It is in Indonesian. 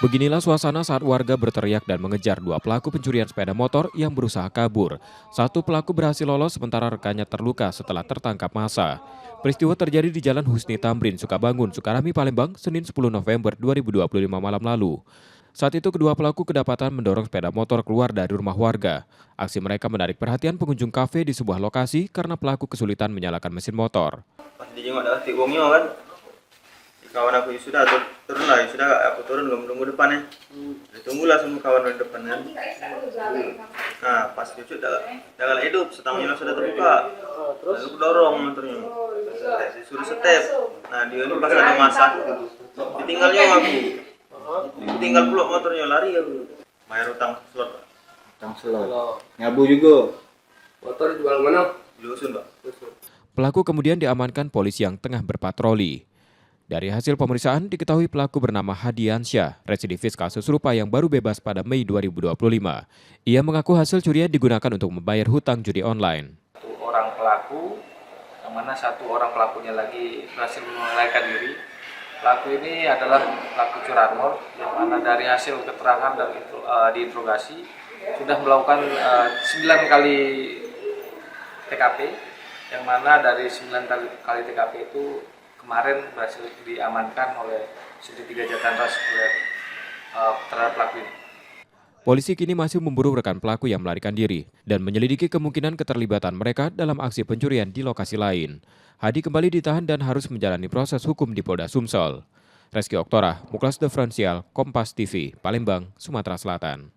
Beginilah suasana saat warga berteriak dan mengejar dua pelaku pencurian sepeda motor yang berusaha kabur. Satu pelaku berhasil lolos sementara rekannya terluka setelah tertangkap massa. Peristiwa terjadi di Jalan Husni Tamrin, Sukabangun, Sukarami, Palembang, Senin 10 November 2025 malam lalu. Saat itu kedua pelaku kedapatan mendorong sepeda motor keluar dari rumah warga. Aksi mereka menarik perhatian pengunjung kafe di sebuah lokasi karena pelaku kesulitan menyalakan mesin motor. Pas dijenguk dah uangnya kan, kawan aku sudah turun lah, sudah aku turun nunggu depannya. Ditunggulah semua kawan di depan kan. Nah pas cucu dah hidup, setangnya sudah terbuka. Lalu aku dorong motornya, disuruh step. Nah dia ini pas ada masa, ditinggalnya aku, ditinggal pula motornya, lari aku. Bayar utang slot. Utang slot. Nyabu juga. Motor jual mana? Di Dusun, Pak. Pelaku kemudian diamankan polisi yang tengah berpatroli. Dari hasil pemeriksaan diketahui pelaku bernama Hadiansyah, residivis kasus serupa yang baru bebas pada Mei 2025. Ia mengaku hasil curian digunakan untuk membayar hutang judi online. Satu orang pelaku, yang mana satu orang pelakunya lagi berhasil melarikan diri. Pelaku ini adalah pelaku curanmor, yang mana dari hasil keterangan dan diinterogasi sudah melakukan 9 kali TKP, yang mana dari 9 kali TKP itu kemarin berhasil diamankan oleh Subdit 3 Jatantras terhadap pelaku ini. Polisi kini masih memburu rekan pelaku yang melarikan diri dan menyelidiki kemungkinan keterlibatan mereka dalam aksi pencurian di lokasi lain. Hadi kembali ditahan dan harus menjalani proses hukum di Polda Sumsel. Reski Oktora, Muklas Diferensial, Kompas TV, Palembang, Sumatera Selatan.